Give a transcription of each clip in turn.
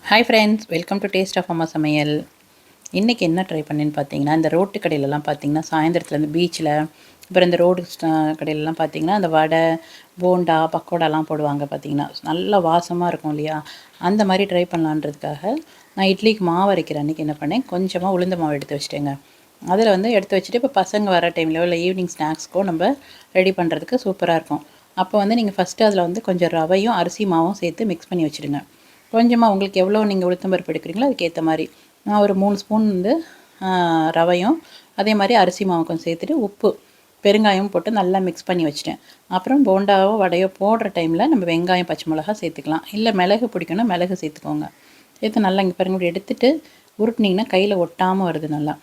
Hi friends, welcome to taste of அம்மா சமையல். இன்றைக்கி என்ன ட்ரை பண்ணேன்னு பார்த்தீங்கன்னா, இந்த ரோட்டு கடையிலலாம் பார்த்தீங்கன்னா சாயந்தரத்தில் இந்த பீச்சில் அப்புறம் இந்த ரோடு கடையிலலாம் பார்த்தீங்கன்னா அந்த வடை, போண்டா, பக்கோடாலாம் போடுவாங்க பார்த்தீங்கன்னா, நல்ல வாசமாக இருக்கும் இல்லையா? அந்த மாதிரி ட்ரை பண்ணலான்றதுக்காக நான் இட்லிக்கு மாவு அரைக்கிற அன்றைக்கி என்ன பண்ணேன், கொஞ்சமாக உளுந்த மாவு எடுத்து வச்சிட்டேங்க. அதில் வந்து எடுத்து வச்சுட்டு இப்போ பசங்க வர டைம்லையோ இல்லை ஈவினிங் ஸ்நாக்ஸ்க்கோ நம்ம ரெடி பண்ணுறதுக்கு சூப்பராக இருக்கும். அப்போ வந்து நீங்கள் ஃபஸ்ட்டு அதில் வந்து கொஞ்சம் ரவையும் அரிசி மாவும் சேர்த்து மிக்ஸ் பண்ணி வச்சுடுங்க. கொஞ்சமாக உங்களுக்கு எவ்வளோ நீங்கள் உளுத்தம் பருப்பு எடுக்கிறீங்களோ அதுக்கேற்ற மாதிரி நான் ஒரு 3 ஸ்பூன் வந்து ரவையும் அதே மாதிரி அரிசி மாவு கொஞ்சம் சேர்த்துட்டு உப்பு பெருங்காயம் போட்டு நல்லா மிக்ஸ் பண்ணி வச்சுட்டேன். அப்புறம் போண்டாவோ வடையோ போடுற டைமில் நம்ம வெங்காயம் பச்சை மிளகா சேர்த்துக்கலாம், இல்லை மிளகு பிடிக்குன்னா மிளகு சேர்த்துக்கோங்க. சேர்த்து நல்லா இங்கே பாருங்க, இப்படி எடுத்துகிட்டு உருட்டினீங்கன்னா கையில் ஒட்டாமல் வருது. நல்லா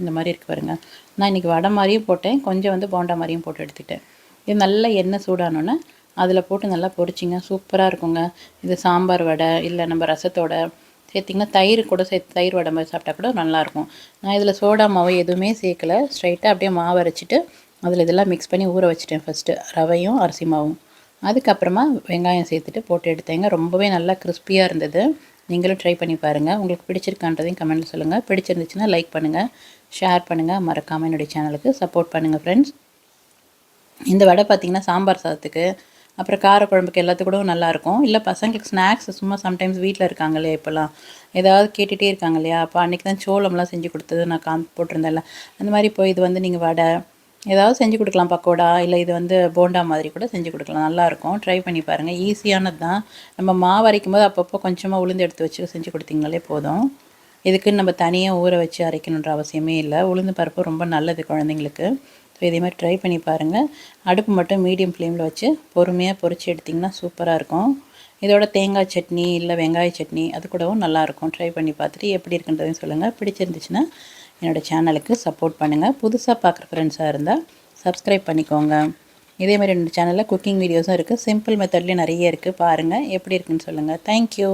இந்த மாதிரி இருக்குது பாருங்கள். நான் இன்றைக்கி வடை மாதிரியும் போட்டேன், கொஞ்சம் வந்து போண்டா மாதிரியும் போட்டு எடுத்துக்கிட்டேன். இது நல்லா எண்ணெய் சூடானோன்னே அதில் போட்டு நல்லா பொரிச்சிங்க, சூப்பராக இருக்குங்க. இது சாம்பார் வடை இல்லை நம்ம ரசத்தோட சேர்த்திங்கன்னா தயிர் கூட சேர்த்து தயிர் வடை மாதிரி சாப்பிட்டா கூட நல்லாயிருக்கும். நான் இதில் சோடா மாவு எதுவுமே சேர்க்கலை, ஸ்ட்ரைட்டாக அப்படியே மாவு அரைச்சிட்டு அதில் இதெல்லாம் மிக்ஸ் பண்ணி ஊற வச்சுட்டேன். ஃபஸ்ட்டு ரவையும் அரிசி மாவும், அதுக்கப்புறமா வெங்காயம் சேர்த்துட்டு போட்டு எடுத்தேங்க. ரொம்பவே நல்லா கிறிஸ்பியாக இருந்தது. நீங்களும் ட்ரை பண்ணி பாருங்கள். உங்களுக்கு பிடிச்சிருக்கான்றதையும் கமெண்ட்டில் சொல்லுங்கள். பிடிச்சிருந்துச்சுன்னா லைக் பண்ணுங்கள், ஷேர் பண்ணுங்கள், மறக்காமல் என்னுடைய சேனலுக்கு சப்போர்ட் பண்ணுங்கள் ஃப்ரெண்ட்ஸ். இந்த வடை பார்த்திங்கன்னா சாம்பார் சாதத்துக்கு அப்புறம் காரக்குழம்புக்கு எல்லாத்துக்கூடவும் நல்லாயிருக்கும். இல்லை பசங்களுக்கு ஸ்நாக்ஸ் சும்மா சம்டைம்ஸ் வீட்டில் இருக்காங்க இல்லையா, இப்போல்லாம் ஏதாவது கேட்டுகிட்டே இருக்காங்க இல்லையா, அப்போ அன்றைக்கி தான் சோளம்லாம் செஞ்சு கொடுத்தது நான் போட்டிருந்தேன்ல, அந்த மாதிரி இப்போ இது வந்து நீங்கள் வடை ஏதாவது செஞ்சு கொடுக்கலாம், பக்கோடா இல்லை இது வந்து போண்டா மாதிரி கூட செஞ்சு கொடுக்கலாம், நல்லாயிருக்கும். ட்ரை பண்ணி பாருங்கள், ஈஸியானது தான். நம்ம மாவு அரைக்கும் போது அப்பப்போ கொஞ்சமாக உளுந்து எடுத்து வச்சு செஞ்சு கொடுத்தீங்களே போதும். இதுக்குன்னு நம்ம தனியாக ஊற வச்சு அரைக்கணுன்ற அவசியமே இல்லை. உளுந்து பருப்பு ரொம்ப நல்லது குழந்தைங்களுக்கு. ஸோ இதே மாதிரி ட்ரை பண்ணி பாருங்கள். அடுப்பு மட்டும் மீடியம் ஃப்ளேமில் வச்சு பொறுமையாக பொரித்து எடுத்திங்கன்னா சூப்பராக இருக்கும். இதோட தேங்காய் சட்னி இல்லை வெங்காய சட்னி அது கூடவும் நல்லாயிருக்கும். ட்ரை பண்ணி பார்த்துட்டு எப்படி இருக்குன்றதையும் சொல்லுங்கள். பிடிச்சிருந்துச்சுன்னா என்னோடய சேனலுக்கு சப்போர்ட் பண்ணுங்கள். புதுசாக பார்க்குற ஃப்ரெண்ட்ஸாக இருந்தால் சப்ஸ்கிரைப் பண்ணிக்கோங்க. இதேமாதிரி என்னோடய சேனலில் குக்கிங் வீடியோஸும் இருக்குது, சிம்பிள் மெத்தட்லேயும் நிறைய இருக்குது. பாருங்கள் எப்படி இருக்குன்னு சொல்லுங்கள். தேங்க்யூ.